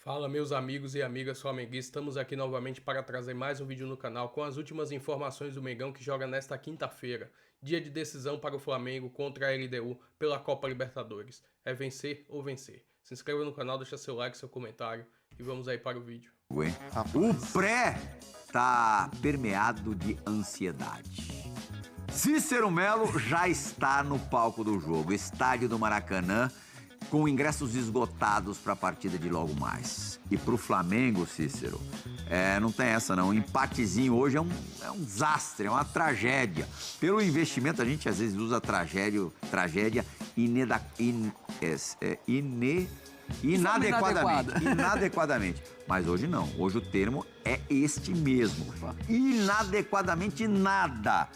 Fala meus amigos e amigas flamenguistas, estamos aqui novamente para trazer mais um vídeo no canal com as últimas informações do Mengão que joga nesta quinta-feira, dia de decisão para o Flamengo contra a LDU pela Copa Libertadores. É vencer ou vencer? Se inscreva no canal, deixa seu like, seu comentário e vamos aí para o vídeo. O pré tá permeado de ansiedade. Cícero Melo já está no palco do jogo, estádio do Maracanã, com ingressos esgotados para a partida de logo mais. E para o Flamengo, Cícero, não tem essa não. Um empatezinho hoje é um desastre, é uma tragédia. Pelo investimento, a gente às vezes usa tragédia inadequadamente. Mas hoje não. Hoje o termo é este mesmo. Inadequadamente nada.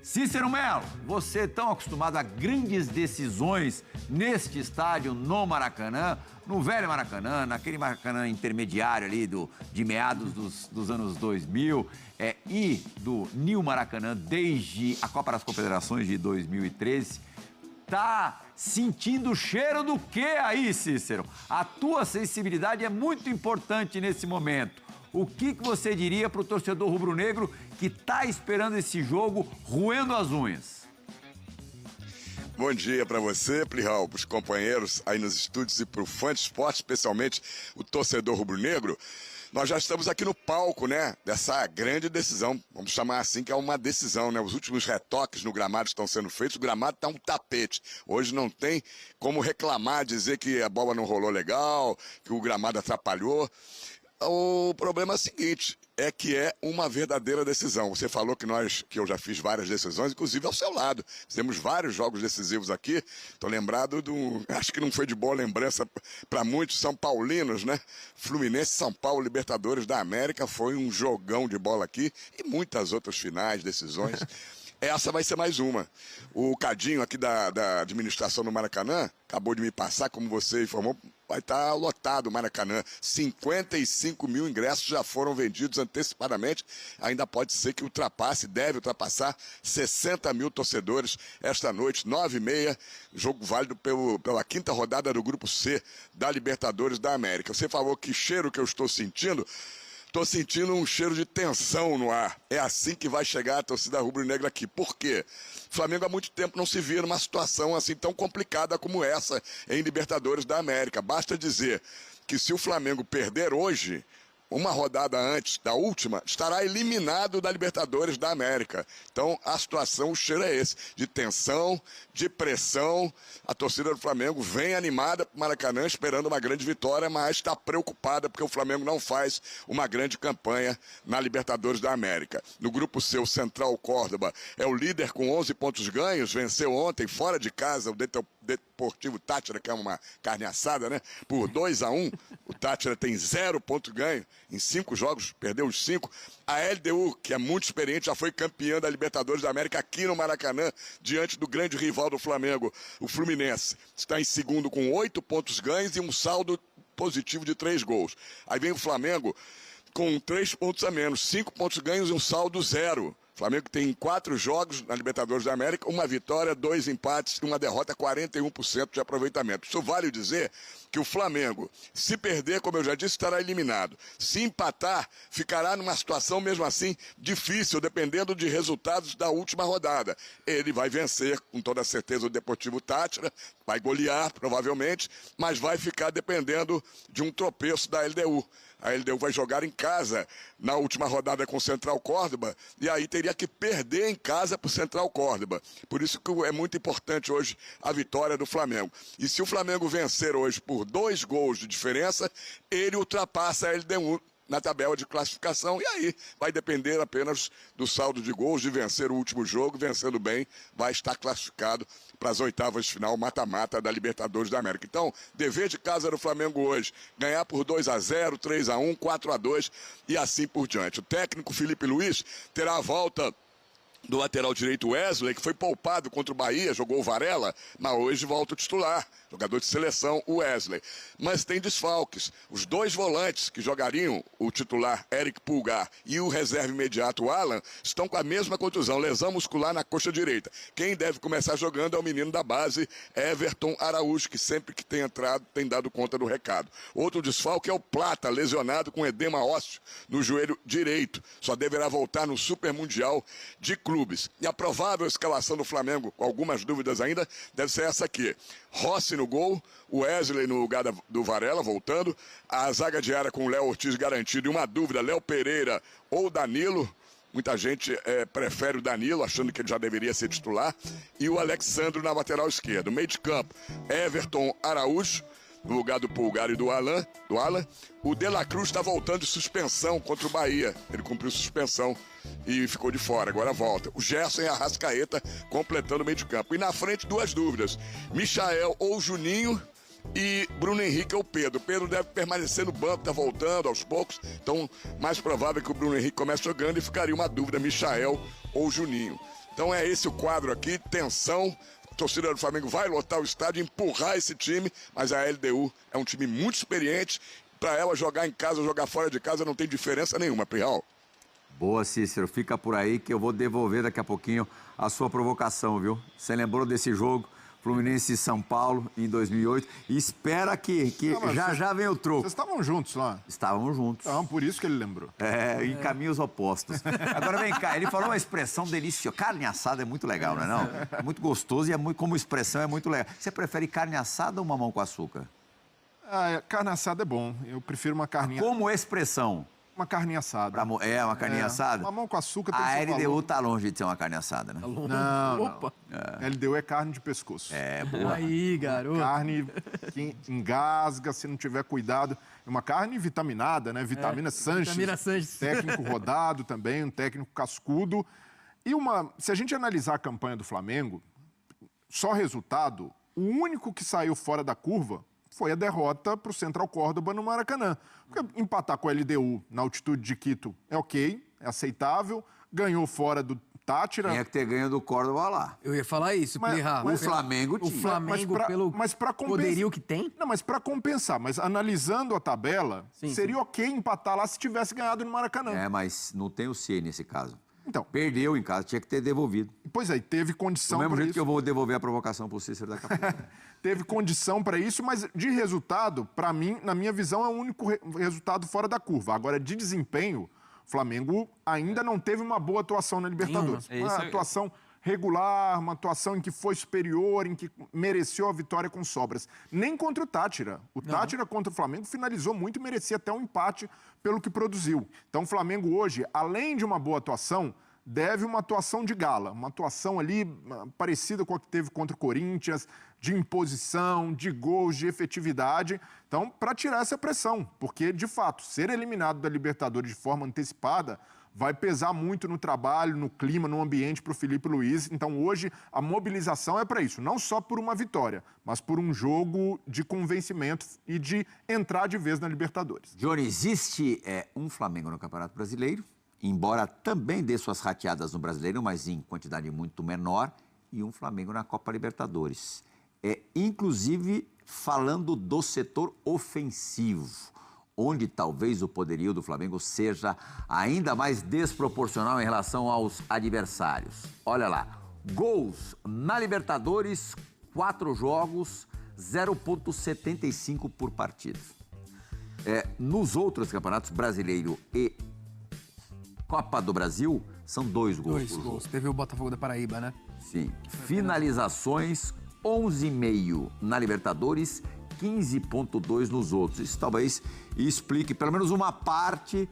Cícero Melo, você tão acostumado a grandes decisões neste estádio, no Maracanã, no velho Maracanã, naquele Maracanã intermediário ali de meados dos anos 2000 e do New Maracanã desde a Copa das Confederações de 2013. Tá sentindo o cheiro do quê aí, Cícero? A tua sensibilidade é muito importante nesse momento. O que você diria para o torcedor rubro-negro que está esperando esse jogo roendo as unhas? Bom dia para você, Plihal, para os companheiros aí nos estúdios e para o fã de esporte, especialmente o torcedor rubro-negro. Nós já estamos aqui no palco, né, dessa grande decisão, vamos chamar assim, que é uma decisão, né? Os últimos retoques no gramado estão sendo feitos, o gramado está um tapete. Hoje não tem como reclamar, dizer que a bola não rolou legal, que o gramado atrapalhou. O problema é o seguinte, é que é uma verdadeira decisão. Você falou que eu já fiz várias decisões, inclusive ao seu lado. Fizemos vários jogos decisivos aqui. Estou lembrado acho que não foi de boa lembrança para muitos são paulinos, né? Fluminense, São Paulo, Libertadores da América, foi um jogão de bola aqui e muitas outras finais, decisões. Essa vai ser mais uma. O Cadinho aqui da administração do Maracanã acabou de me passar, como você informou, vai estar lotado o Maracanã. 55 mil ingressos já foram vendidos antecipadamente. Ainda pode ser que deve ultrapassar 60 mil torcedores esta noite, 9h30, jogo válido pela quinta rodada do Grupo C da Libertadores da América. Você falou que cheiro que eu estou sentindo. Estou sentindo um cheiro de tensão no ar. É assim que vai chegar a torcida rubro-negra aqui. Por quê? O Flamengo há muito tempo não se via numa situação assim tão complicada como essa em Libertadores da América. Basta dizer que se o Flamengo perder hoje, uma rodada antes da última, estará eliminado da Libertadores da América. Então, a situação, o cheiro é esse, de tensão, de pressão. A torcida do Flamengo vem animada para o Maracanã, esperando uma grande vitória, mas está preocupada porque o Flamengo não faz uma grande campanha na Libertadores da América. No grupo C, o Central Córdoba é o líder com 11 pontos ganhos, venceu ontem, fora de casa, o Deportivo Táchira, que é uma carne assada, né? Por 2-1, o Táchira tem 0 ponto ganho em 5 jogos, perdeu os 5. A LDU, que é muito experiente, já foi campeã da Libertadores da América aqui no Maracanã, diante do grande rival do Flamengo, o Fluminense. Está em segundo com 8 pontos ganhos e um saldo positivo de 3 gols. Aí vem o Flamengo com 3 pontos a menos, 5 pontos ganhos e um saldo 0. O Flamengo tem 4 jogos na Libertadores da América, uma vitória, 2 empates e uma derrota, 41% de aproveitamento. Isso vale dizer que o Flamengo, se perder, como eu já disse, estará eliminado. Se empatar, ficará numa situação mesmo assim difícil, dependendo de resultados da última rodada. Ele vai vencer, com toda certeza, o Deportivo Táchira, vai golear, provavelmente, mas vai ficar dependendo de um tropeço da LDU. A LDU vai jogar em casa na última rodada com o Central Córdoba e aí teria que perder em casa para o Central Córdoba. Por isso que é muito importante hoje a vitória do Flamengo. E se o Flamengo vencer hoje por 2 gols de diferença, ele ultrapassa a LDU na tabela de classificação, e aí vai depender apenas do saldo de gols, de vencer o último jogo, vencendo bem, vai estar classificado para as oitavas de final, mata-mata da Libertadores da América. Então, dever de casa do Flamengo hoje, ganhar por 2-0, 3-1, 4-2 e assim por diante. O técnico Felipe Luiz terá a volta do lateral direito Wesley, que foi poupado contra o Bahia, jogou o Varela, mas hoje volta o titular, jogador de seleção, o Wesley. Mas tem desfalques. Os 2 volantes que jogariam, o titular Eric Pulgar e o reserva imediato o Alan, estão com a mesma contusão, lesão muscular na coxa direita. Quem deve começar jogando é o menino da base, Everton Araújo, que sempre que tem entrado tem dado conta do recado. Outro desfalque é o Plata, lesionado com edema ósseo no joelho direito. Só deverá voltar no Super Mundial de Clubes. E a provável escalação do Flamengo, com algumas dúvidas ainda, deve ser essa aqui. Rossi no gol, o Wesley no lugar do Varela, voltando. A zaga de área com o Léo Ortiz garantido. E uma dúvida, Léo Pereira ou Danilo. Muita gente prefere o Danilo, achando que ele já deveria ser titular. E o Alexandro na lateral esquerda. Meio de campo, Everton Araújo, no lugar do Pulgar e do Alan. O De La Cruz está voltando de suspensão contra o Bahia. Ele cumpriu suspensão e ficou de fora, agora volta. O Gerson e a Arrascaeta completando o meio de campo. E na frente, 2 dúvidas. Michael ou Juninho e Bruno Henrique ou Pedro. Pedro deve permanecer no banco, tá voltando aos poucos. Então, mais provável que o Bruno Henrique comece jogando e ficaria uma dúvida, Michael ou Juninho. Então é esse o quadro aqui, tensão. A torcida do Flamengo vai lotar o estádio, empurrar esse time, mas a LDU é um time muito experiente. Para ela jogar em casa, jogar fora de casa, não tem diferença nenhuma, Plihal. Boa, Cícero. Fica por aí que eu vou devolver daqui a pouquinho a sua provocação, viu? Você lembrou desse jogo, Fluminense e São Paulo, em 2008. E espera que já vem o troco. Vocês estavam juntos lá? Estávamos juntos. Então, por isso que ele lembrou. Em caminhos opostos. Agora vem cá, ele falou uma expressão deliciosa. Carne assada é muito legal, não é não? É muito gostoso e como expressão é muito legal. Você prefere carne assada ou mamão com açúcar? Carne assada é bom. Eu prefiro uma carninha... Como expressão? Uma carninha assada. Uma carninha assada? Mamão com açúcar tem A seu LDU valor. tá longe de ser uma carne assada, né? Não. Opa. LDU é carne de pescoço. Boa. Aí, garoto. Carne que engasga, se não tiver cuidado. É uma carne vitaminada, né? Vitamina Sanches. Vitamina Sanches. Técnico rodado também, um técnico cascudo. E se a gente analisar a campanha do Flamengo, só resultado, o único que saiu fora da curva foi a derrota para o Central Córdoba no Maracanã. Porque empatar com a LDU na altitude de Quito é ok, é aceitável. Ganhou fora do Táchira. Tinha que ter ganho do Córdoba lá. Eu ia falar isso, Plihal. O Flamengo tinha. O Flamengo, pelo poderio que tem? Não, mas para compensar. Mas analisando a tabela, seria ok empatar lá se tivesse ganhado no Maracanã. Mas não tem o C nesse caso. Então, Perdeu em casa, tinha que ter devolvido. Pois é, teve condição Do mesmo para jeito isso. que eu vou devolver a provocação pro Cícero daqui a pouco. Teve condição para isso, mas de resultado, para mim, na minha visão, é o único resultado fora da curva. Agora, de desempenho, o Flamengo ainda não teve uma boa atuação na Libertadores. Uma atuação regular, uma atuação em que foi superior, em que mereceu a vitória com sobras. Nem contra o Táchira. O Táchira contra o Flamengo finalizou muito e merecia até um empate pelo que produziu. Então o Flamengo hoje, além de uma boa atuação, deve uma atuação de gala, uma atuação ali parecida com a que teve contra o Corinthians, de imposição, de gols, de efetividade. Então, para tirar essa pressão, porque, de fato, ser eliminado da Libertadores de forma antecipada vai pesar muito no trabalho, no clima, no ambiente para o Felipe Luiz. Então, hoje, a mobilização é para isso. Não só por uma vitória, mas por um jogo de convencimento e de entrar de vez na Libertadores. Johnny, existe um Flamengo no Campeonato Brasileiro, embora também dê suas rateadas no Brasileiro, mas em quantidade muito menor, e um Flamengo na Copa Libertadores. Inclusive, falando do setor ofensivo, onde talvez o poderio do Flamengo seja ainda mais desproporcional em relação aos adversários. Olha lá, gols na Libertadores, 4 jogos, 0,75 por partida. Nos outros campeonatos, Brasileiro e Copa do Brasil, são 2 gols. 2 gols. Teve o Botafogo da Paraíba, né? Sim. Finalizações, 11,5 na Libertadores, 15,2 nos outros. Isso talvez explique pelo menos uma parte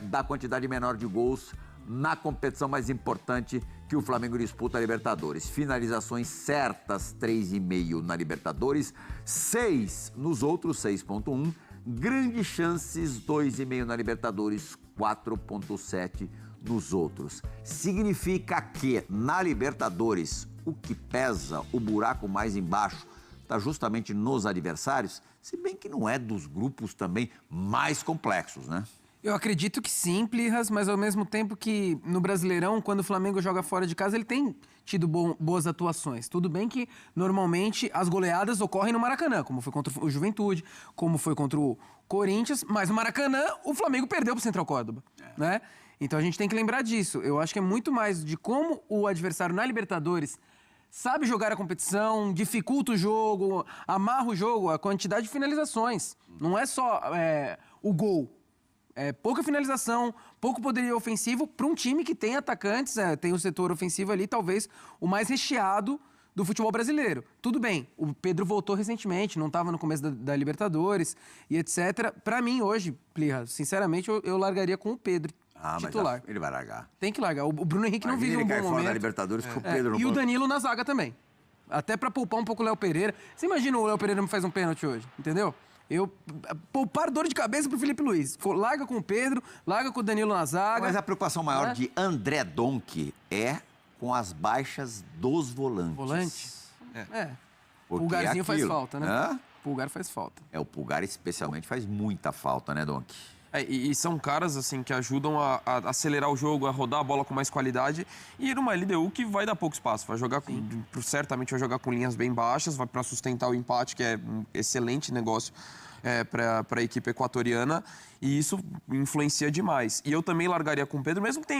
da quantidade menor de gols na competição mais importante que o Flamengo disputa a Libertadores. Finalizações certas, 3,5 na Libertadores, 6 nos outros, 6,1. Grandes chances, 2,5 na Libertadores, 4,7 nos outros. Significa que na Libertadores o que pesa, o buraco mais embaixo, está justamente nos adversários, se bem que não é dos grupos também mais complexos, né? Eu acredito que sim, Plihas, mas ao mesmo tempo que no Brasileirão, quando o Flamengo joga fora de casa, ele tem tido boas atuações. Tudo bem que, normalmente, as goleadas ocorrem no Maracanã, como foi contra o Juventude, como foi contra o Corinthians, mas no Maracanã o Flamengo perdeu pro Central Córdoba, né? Então a gente tem que lembrar disso. Eu acho que é muito mais de como o adversário na Libertadores sabe jogar a competição, dificulta o jogo, amarra o jogo, a quantidade de finalizações. Não é só o gol. É pouca finalização, pouco poderio ofensivo para um time que tem atacantes, tem o setor ofensivo ali, talvez o mais recheado do futebol brasileiro. Tudo bem, o Pedro voltou recentemente, não estava no começo da Libertadores e etc. Para mim, hoje, Plihas, sinceramente, eu largaria com o Pedro. Titular. Mas ele vai largar. Tem que largar. O Bruno Henrique não vive um bom momento. Da Libertadores com o Pedro. E o Danilo na zaga também. Até para poupar um pouco o Léo Pereira. Você imagina o Léo Pereira me faz um pênalti hoje, entendeu? Poupar dor de cabeça pro Felipe Luiz. Larga com o Pedro, larga com o Danilo na zaga. Mas a preocupação maior de André Donk é com as baixas dos volantes. Volantes? Pulgarzinho faz falta, né? Pulgar faz falta. O Pulgar especialmente faz muita falta, né, Donk? E são caras, assim, que ajudam a acelerar o jogo, a rodar a bola com mais qualidade. E numa LDU que vai dar pouco espaço. Vai jogar certamente vai jogar com linhas bem baixas, vai para sustentar o empate, que é um excelente negócio para a equipe equatoriana. E isso influencia demais. E eu também largaria com o Pedro, mesmo que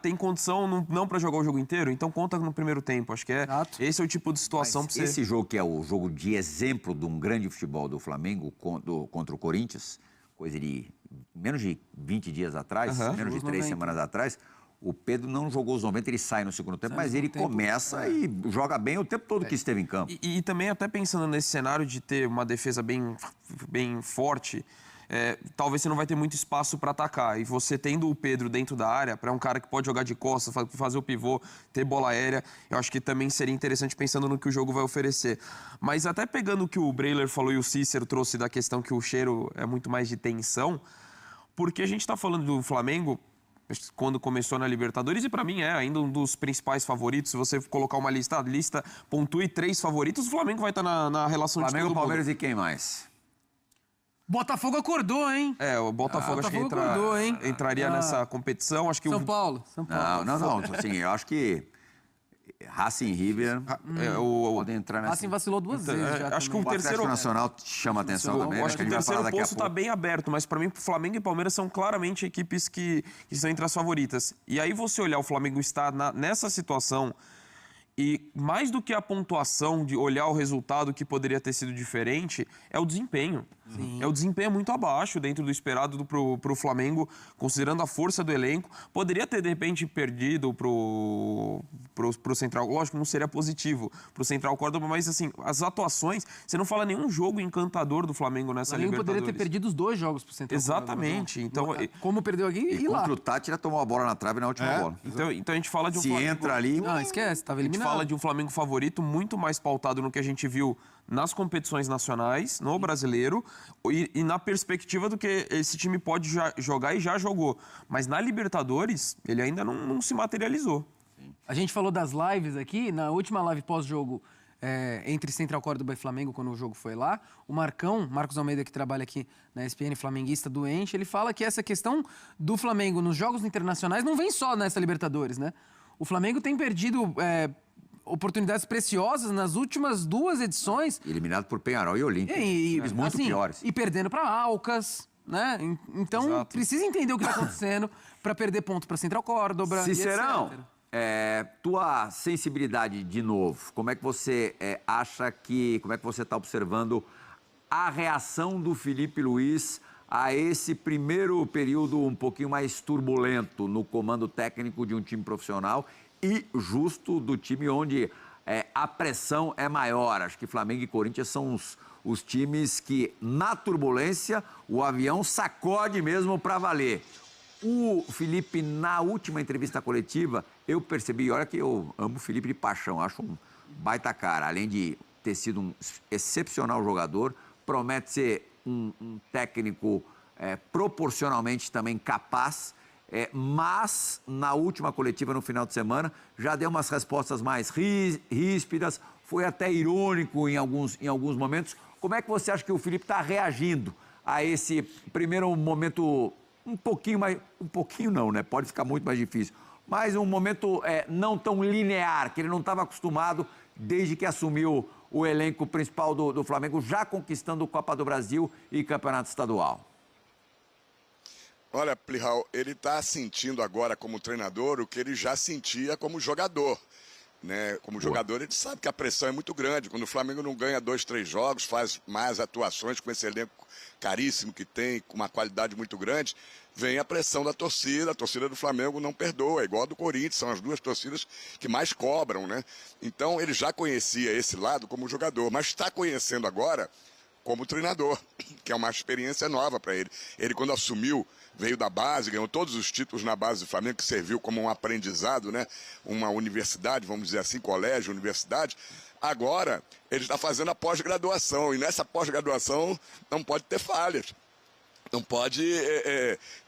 tem condição não para jogar o jogo inteiro, então conta no primeiro tempo. Acho que esse é o tipo de situação para você... Esse jogo que é o jogo de exemplo de um grande futebol do Flamengo contra o Corinthians, coisa de menos de 20 dias atrás, menos de 3 semanas atrás, o Pedro não jogou os 90, ele sai no segundo tempo, mas ele começa e joga bem o tempo todo que esteve em campo. E também até pensando nesse cenário de ter uma defesa bem forte, talvez você não vai ter muito espaço para atacar. E você tendo o Pedro dentro da área, para um cara que pode jogar de costas, fazer o pivô, ter bola aérea, eu acho que também seria interessante pensando no que o jogo vai oferecer. Mas até pegando o que o Breiler falou e o Cícero trouxe da questão que o cheiro é muito mais de tensão, porque a gente está falando do Flamengo quando começou na Libertadores, e para mim é ainda um dos principais favoritos. Se você colocar uma lista pontue 3 favoritos, o Flamengo vai estar na relação de Flamengo, Palmeiras e quem mais? Botafogo acordou, hein? O Botafogo acho que entraria nessa competição. Acho que São Paulo. Não. Assim, eu acho que Racing e River podem entrar nessa. Racing vacilou 2 vezes já. Acho que o terceiro Nacional chama atenção também. Acho que o terceiro posto está bem aberto, mas para mim, Flamengo e Palmeiras são claramente equipes que estão entre as favoritas. E aí você olhar o Flamengo estar nessa situação e mais do que a pontuação de olhar o resultado que poderia ter sido diferente, é o desempenho. Sim. O desempenho muito abaixo dentro do esperado pro Flamengo, considerando a força do elenco. Poderia ter, de repente, perdido pro Central. Lógico, não seria positivo pro Central Córdoba, mas assim, as atuações, você não fala nenhum jogo encantador do Flamengo nessa Libertadores. Poderia ter perdido os 2 jogos pro Central Exatamente. Córdoba. Então, como perdeu aqui e lá. Contra o Tátira tomou a bola na trave na última bola. Então a gente fala de um Flamengo... entra ali... Não, esquece, estava eliminado. A gente fala de um Flamengo favorito muito mais pautado no que a gente viu nas competições nacionais, no brasileiro, e na perspectiva do que esse time pode jogar e já jogou. Mas na Libertadores, ele ainda não se materializou. A gente falou das lives aqui, na última live pós-jogo entre Central Córdoba e Flamengo, quando o jogo foi lá, o Marcos Almeida, que trabalha aqui na ESPN, flamenguista doente, ele fala que essa questão do Flamengo nos jogos internacionais não vem só nessa Libertadores, né? O Flamengo tem perdido... oportunidades preciosas nas últimas 2 edições. Eliminado por Penharol e Olímpia. Muito piores. E perdendo para Alcas, né? Então, precisa entender o que está acontecendo para perder ponto para Central Córdoba. Cicerão, tua sensibilidade de novo, como é que você como é que você está observando a reação do Felipe Luiz a esse primeiro período um pouquinho mais turbulento no comando técnico de um time profissional e justo do time onde a pressão é maior? Acho que Flamengo e Corinthians são os times que, na turbulência, o avião sacode mesmo para valer. O Felipe, na última entrevista coletiva, eu percebi, olha que eu amo o Felipe de paixão, acho um baita cara, além de ter sido um excepcional jogador, promete ser um técnico proporcionalmente também capaz, mas na última coletiva, no final de semana, já deu umas respostas mais ríspidas, foi até irônico em alguns momentos. Como é que você acha que o Felipe está reagindo a esse primeiro momento um pouquinho não, né? Pode ficar muito mais difícil. Mas um momento não tão linear, que ele não estava acostumado desde que assumiu o elenco principal do Flamengo, já conquistando Copa do Brasil e Campeonato Estadual. Olha, Plihal, ele está sentindo agora como treinador o que ele já sentia como jogador. Né? Como jogador, ele sabe que a pressão é muito grande. Quando o Flamengo não ganha 2, 3 jogos, faz mais atuações com esse elenco caríssimo que tem, com uma qualidade muito grande, vem a pressão da torcida. A torcida do Flamengo não perdoa, é igual a do Corinthians, são as duas torcidas que mais cobram, né? Então ele já conhecia esse lado como jogador, mas está conhecendo agora como treinador, que é uma experiência nova para ele. Ele, quando assumiu, veio da base, ganhou todos os títulos na base do Flamengo, que serviu como um aprendizado, né? Uma universidade, vamos dizer assim, colégio, universidade. Agora, ele está fazendo a pós-graduação, e nessa pós-graduação não pode ter falhas, não pode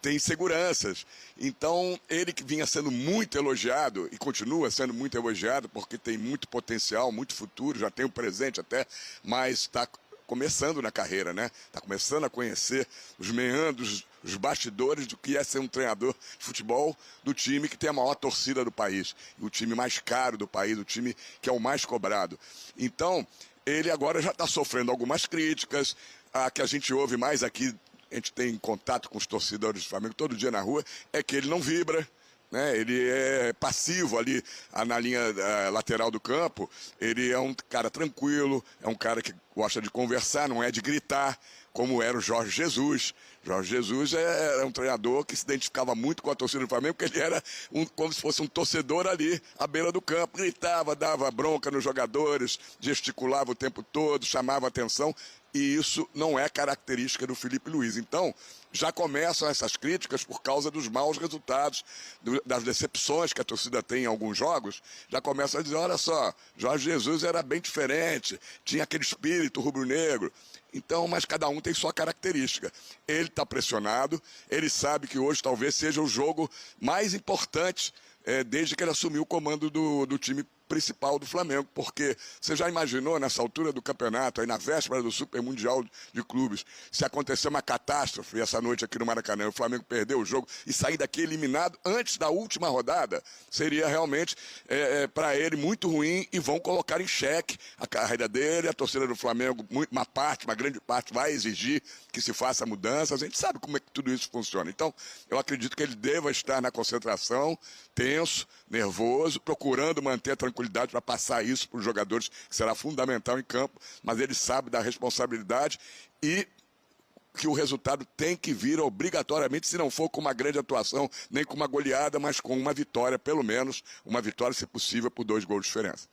ter inseguranças. Então, ele que vinha sendo muito elogiado, e continua sendo muito elogiado, porque tem muito potencial, muito futuro, já tem o presente até, mas está começando na carreira, né? Está começando a conhecer os meandros, os bastidores do que é ser um treinador de futebol do time que tem a maior torcida do país, o time mais caro do país, o time que é o mais cobrado. Então, ele agora já está sofrendo algumas críticas, a que a gente ouve mais aqui, a gente tem contato com os torcedores do Flamengo todo dia na rua, é que ele não vibra, né? Ele é passivo ali na linha lateral do campo, ele é um cara tranquilo, é um cara que gosta de conversar, não é de gritar, como era o Jorge Jesus. Jorge Jesus era um treinador que se identificava muito com a torcida do Flamengo, porque ele era como se fosse um torcedor ali à beira do campo, gritava, dava bronca nos jogadores, gesticulava o tempo todo, chamava atenção, e isso não é característica do Felipe Luiz. Então, já começam essas críticas por causa dos maus resultados, das decepções que a torcida tem em alguns jogos, já começam a dizer, olha só, Jorge Jesus era bem diferente, tinha aquele espírito rubro-negro. Então, mas cada um tem sua característica. Ele está pressionado, ele sabe que hoje talvez seja o jogo mais importante desde que ele assumiu o comando do time principal do Flamengo, porque você já imaginou nessa altura do campeonato, aí na véspera do Super Mundial de Clubes, se acontecer uma catástrofe essa noite aqui no Maracanã, o Flamengo perder o jogo e sair daqui eliminado antes da última rodada, seria realmente para ele muito ruim e vão colocar em xeque a carreira dele. A torcida do Flamengo, uma grande parte vai exigir que se faça mudanças. A gente sabe como é que tudo isso funciona. Então, eu acredito que ele deva estar na concentração, tenso, nervoso, procurando manter a tranquilidade para passar isso para os jogadores, que será fundamental em campo, mas ele sabe da responsabilidade e que o resultado tem que vir obrigatoriamente, se não for com uma grande atuação, nem com uma goleada, mas com uma vitória, pelo menos uma vitória, se possível, por 2 gols de diferença.